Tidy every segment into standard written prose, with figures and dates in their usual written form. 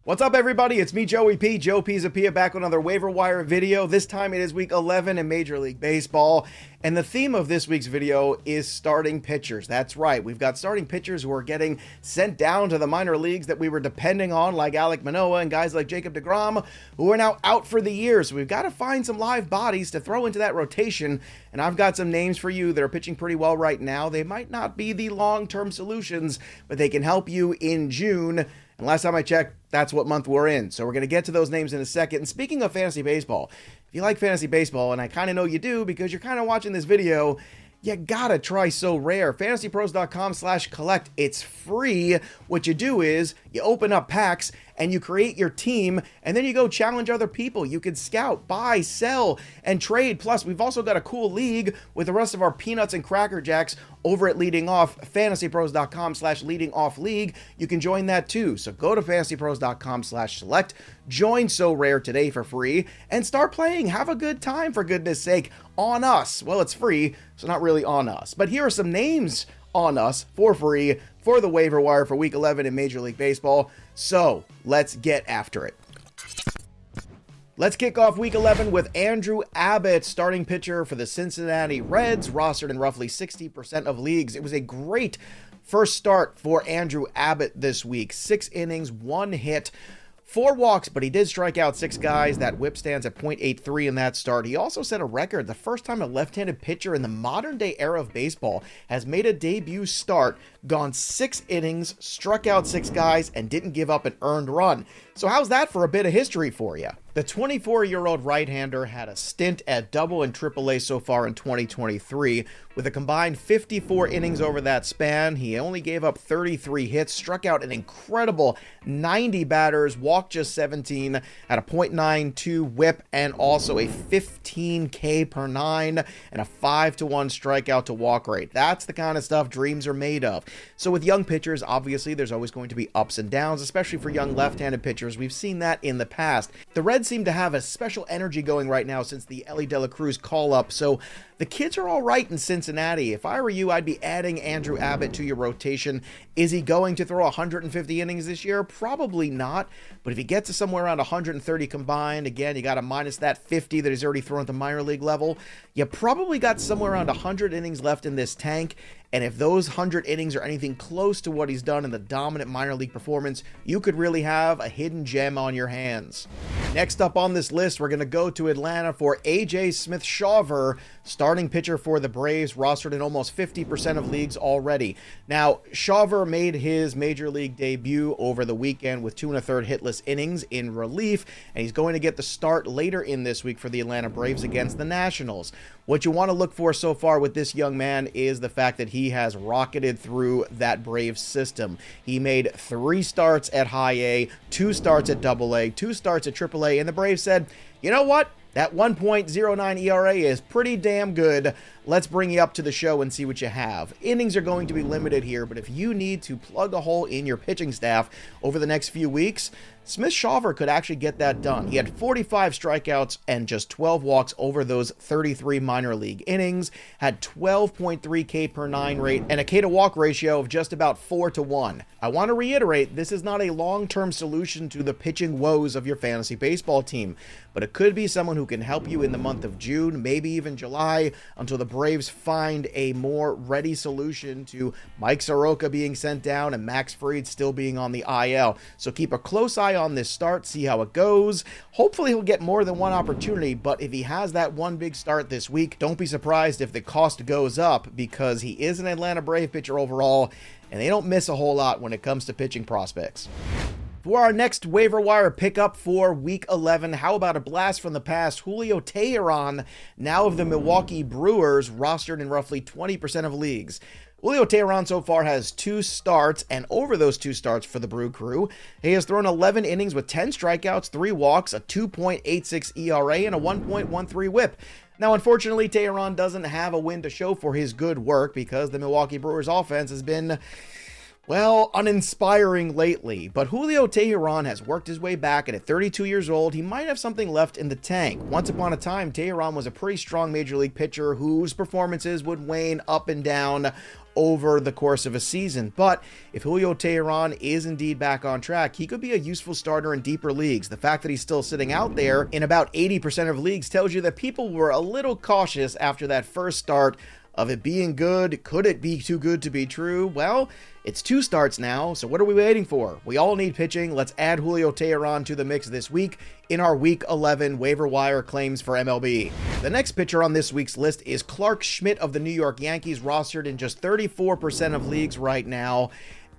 What's up, everybody? It's me, Joey P. Joe Pizzapia, back with another waiver wire video. This time it is week 11 in Major League Baseball, and the theme of this week's video is starting pitchers. That's right, we've got starting pitchers who are getting sent down to the minor leagues that we were depending on, like Alek Manoah and guys like Jacob deGrom, who are now out for the year. So we've got to find some live bodies to throw into that rotation, and I've got some names for you that are pitching pretty well right now. They might not be the long-term solutions, but they can help you in June. And last time I checked, that's what month we're in. So we're going to get to those names in a second. And speaking of fantasy baseball, if you like fantasy baseball, and I kind of know you do because you're kind of watching this video, you gotta try So Rare. FantasyPros.com/collect. It's free. What you do is you open up packs and you create your team, and then you go challenge other people. You can scout, buy, sell, and trade. Plus, we've also got a cool league with the rest of our peanuts and cracker jacks over at Leading Off. FantasyPros.com/Leading Off League. You can join that too. So go to FantasyPros.com/select. Join So Rare today for free and start playing. Have a good time, for goodness sake, on us. Well, it's free, so not really on us. But here are some names on us for free for the waiver wire for week 11 in Major League Baseball. So let's get after it. Let's kick off week 11 with Andrew Abbott, starting pitcher for the Cincinnati Reds, rostered in roughly 60% of leagues. It was a great first start for Andrew Abbott this week. 6 innings, 1 hit, 4 walks, but he did strike out 6 guys. That whip stands at .83 in that start. He also set a record, the first time a left-handed pitcher in the modern-day era of baseball has made a debut start, gone 6 innings, struck out 6 guys, and didn't give up an earned run. So how's that for a bit of history for you? The 24-year-old right-hander had a stint at Double and Triple-A so far in 2023. With a combined 54 innings over that span, he only gave up 33 hits, struck out an incredible 90 batters, walked just 17, had a .92 whip, and also a 15 K per 9 and a 5-to-1 strikeout to walk rate. That's the kind of stuff dreams are made of. So with young pitchers, obviously there's always going to be ups and downs, especially for young left-handed pitchers. We've seen that in the past. The Reds seem to have a special energy going right now since the Elly De La Cruz call-up, so the kids are all right in Cincinnati. If I were you, I'd be adding Andrew Abbott to your rotation. Is he going to throw 150 innings this year? Probably not, but if he gets to somewhere around 130 combined, again, you got to minus that 50 that he's already thrown at the minor league level, you probably got somewhere around 100 innings left in this tank. And if those 100 innings are anything close to what he's done in the dominant minor league performance, you could really have a hidden gem on your hands. Next up on this list, we're going to go to Atlanta for AJ Smith-Shawver, starting pitcher for the Braves, rostered in almost 50% of leagues already. Now, Shawver made his major league debut over the weekend with 2 1/3 hitless innings in relief, and he's going to get the start later in this week for the Atlanta Braves against the Nationals. What you want to look for so far with this young man is the fact that he has rocketed through that Braves system. He made 3 starts at High A, 2 starts at Double A, 2 starts at Triple A, and the Braves said, you know what? That 1.09 ERA is pretty damn good. Let's bring you up to the show and see what you have. Innings are going to be limited here, but if you need to plug a hole in your pitching staff over the next few weeks, Smith-Shawver could actually get that done. He had 45 strikeouts and just 12 walks over those 33 minor league innings, had 12.3 K per 9 rate, and a K to walk ratio of just about 4-to-1. I want to reiterate, this is not a long-term solution to the pitching woes of your fantasy baseball team, but it could be someone who can help you in the month of June, maybe even July, until the Braves find a more ready solution to Mike Soroka being sent down and Max Fried still being on the IL. So keep a close eye on this start, see how it goes. Hopefully he'll get more than one opportunity, but if he has that one big start this week, don't be surprised if the cost goes up, because he is an Atlanta Brave pitcher overall, and they don't miss a whole lot when it comes to pitching prospects. For our next waiver wire pickup for week 11, how about a blast from the past? Julio Teheran, now of the Milwaukee Brewers, rostered in roughly 20% of leagues. Julio Teheran so far has 2 starts, and over those 2 starts for the Brew Crew, he has thrown 11 innings with 10 strikeouts, 3 walks, a 2.86 ERA, and a 1.13 whip. Now, unfortunately, Teheran doesn't have a win to show for his good work because the Milwaukee Brewers offense has been, well, uninspiring lately, but Julio Teheran has worked his way back, and at 32 years old, he might have something left in the tank. Once upon a time, Teheran was a pretty strong major league pitcher whose performances would wane up and down over the course of a season. But if Julio Teheran is indeed back on track, he could be a useful starter in deeper leagues. The fact that he's still sitting out there in about 80% of leagues tells you that people were a little cautious after that first start of it being good. Could it be too good to be true? Well, it's 2 starts now, so what are we waiting for? We all need pitching. Let's add Julio Teheran to the mix this week in our Week 11 waiver wire claims for MLB. The next pitcher on this week's list is Schmidt of the New York Yankees, rostered in just 34% of leagues right now.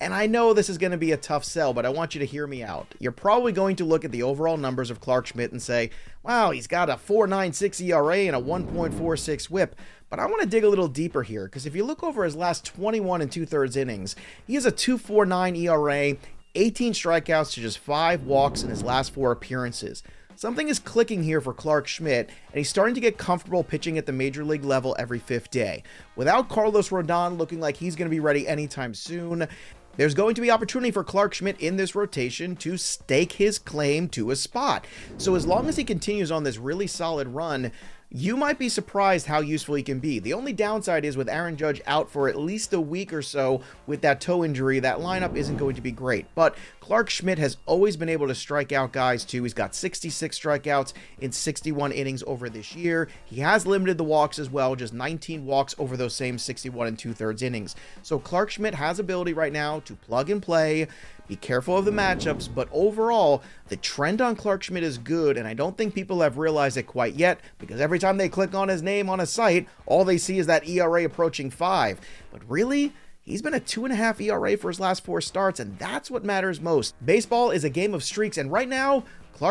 And I know this is going to be a tough sell, but I want you to hear me out. You're probably going to look at the overall numbers of Schmidt and say, wow, he's got a 4.96 ERA and a 1.46 whip. But I want to dig a little deeper here, because if you look over his last 21 2/3 innings, he has a 2.49 ERA, 18 strikeouts to just 5 walks in his last 4 appearances. Something is clicking here for Schmidt, and he's starting to get comfortable pitching at the major league level every 5th day. Without Carlos Rodon looking like he's going to be ready anytime soon, there's going to be opportunity for Schmidt in this rotation to stake his claim to a spot. So as long as he continues on this really solid run, you might be surprised how useful he can be. The only downside is with Aaron Judge out for at least a week or so with that toe injury, that lineup isn't going to be great. But Schmidt has always been able to strike out guys too. He's got 66 strikeouts in 61 innings over this year. He has limited the walks as well, just 19 walks over those same 61 2/3 innings. So Schmidt has ability right now to plug and play. Be careful of the matchups, but overall, the trend on Schmidt is good, and I don't think people have realized it quite yet, because every time they click on his name on a site, all they see is that ERA approaching 5. But really, he's been a 2.5 ERA for his last 4 starts, and that's what matters most. Baseball is a game of streaks, and right now,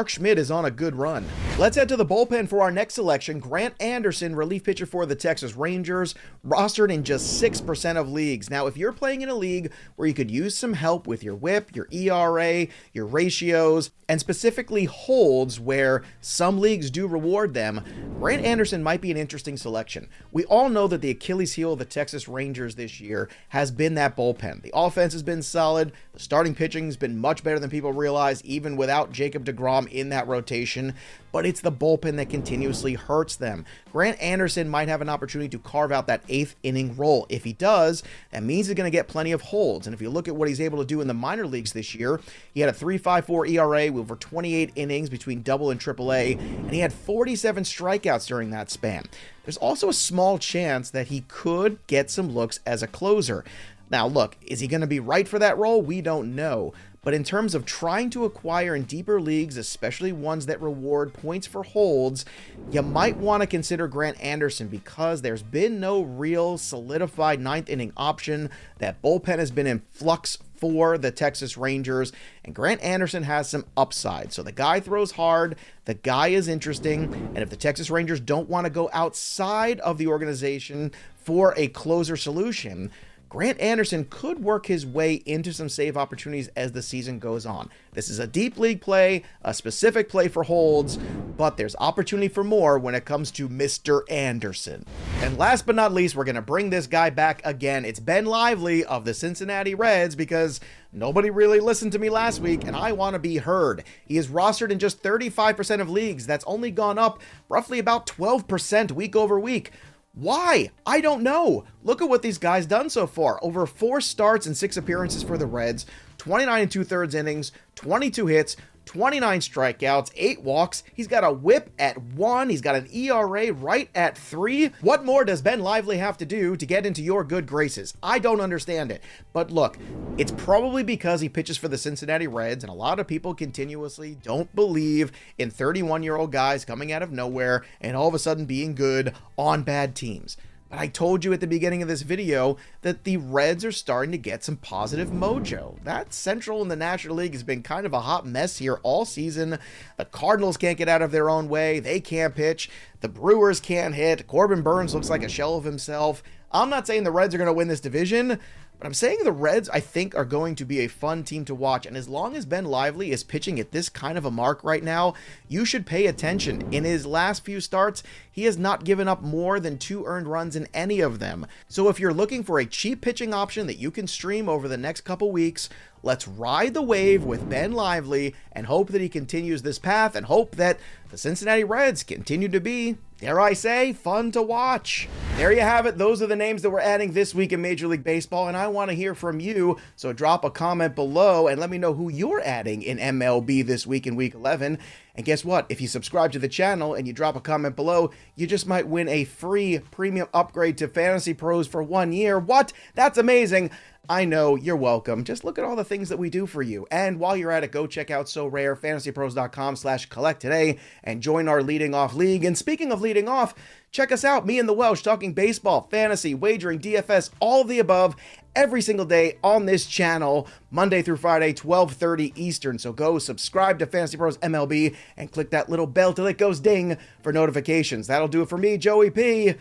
Schmidt is on a good run. Let's head to the bullpen for our next selection. Grant Anderson, relief pitcher for the Texas Rangers, rostered in just 6% of leagues. Now, if you're playing in a league where you could use some help with your whip, your ERA, your ratios, and specifically holds where some leagues do reward them, Grant Anderson might be an interesting selection. We all know that the Achilles heel of the Texas Rangers this year has been that bullpen. The offense has been solid. The starting pitching has been much better than people realize, even without Jacob deGrom in that rotation, but it's the bullpen that continuously hurts them. Grant Anderson might have an opportunity to carve out that 8th inning role. If he does, that means he's going to get plenty of holds. And if you look at what he's able to do in the minor leagues this year, he had a 3.54 ERA with over 28 innings between Double and Triple-A, and he had 47 strikeouts during that span. There's also a small chance that he could get some looks as a closer. Now, look, is he going to be right for that role? We don't know. But in terms of trying to acquire in deeper leagues, especially ones that reward points for holds, you might want to consider Grant Anderson, because there's been no real solidified 9th inning option. That bullpen has been in flux for the Texas Rangers, and Grant Anderson has some upside. So the guy throws hard, the guy is interesting, and if the Texas Rangers don't want to go outside of the organization for a closer solution, Grant Anderson could work his way into some save opportunities as the season goes on. This is a deep league play, a specific play for holds, but there's opportunity for more when it comes to Mr. Anderson. And last but not least, we're going to bring this guy back again. It's Ben Lively of the Cincinnati Reds, because nobody really listened to me last week, and I want to be heard. He is rostered in just 35% of leagues. That's only gone up roughly about 12% week over week. Why? I don't know. Look at what these guys done so far. Over 4 starts and 6 appearances for the Reds, 29 2/3 innings, 22 hits, 29 strikeouts, 8 walks. He's got a whip at 1. He's got an ERA right at 3. What more does Ben Lively have to do to get into your good graces? I don't understand it. But look, it's probably because he pitches for the Cincinnati Reds, and a lot of people continuously don't believe in 31-year-old guys coming out of nowhere and all of a sudden being good on bad teams. But I told you at the beginning of this video that the Reds are starting to get some positive mojo. That Central in the National League has been kind of a hot mess here all season. The Cardinals can't get out of their own way. They can't pitch. The Brewers can't hit. Corbin Burns looks like a shell of himself. I'm not saying the Reds are going to win this division, but I'm saying the Reds, I think, are going to be a fun team to watch. And as long as Ben Lively is pitching at this kind of a mark right now, you should pay attention. In his last few starts, he has not given up more than 2 earned runs in any of them. So if you're looking for a cheap pitching option that you can stream over the next couple weeks, Let's ride the wave with Ben Lively and hope that he continues this path and hope that the Cincinnati Reds continue to be, dare I say, fun to watch. There you have it. Those are the names that we're adding this week in Major League Baseball, and I want to hear from you. So drop a comment below and let me know who you're adding in MLB this week in Week 11. And guess what? If you subscribe to the channel and you drop a comment below, you just might win a free premium upgrade to FantasyPros for 1 year. What? That's amazing. I know, you're welcome. Just look at all the things that we do for you. And while you're at it, go check out SoRare, fantasypros.com/collect today and join our Leading Off League. And speaking of leading off, check us out, me and the Welsh, talking baseball, fantasy, wagering, DFS, all of the above, every single day on this channel, Monday through Friday, 12:30 Eastern. So go subscribe to Fantasy Pros MLB and click that little bell till it goes ding for notifications. That'll do it for me, Joey P.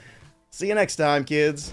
See you next time, kids.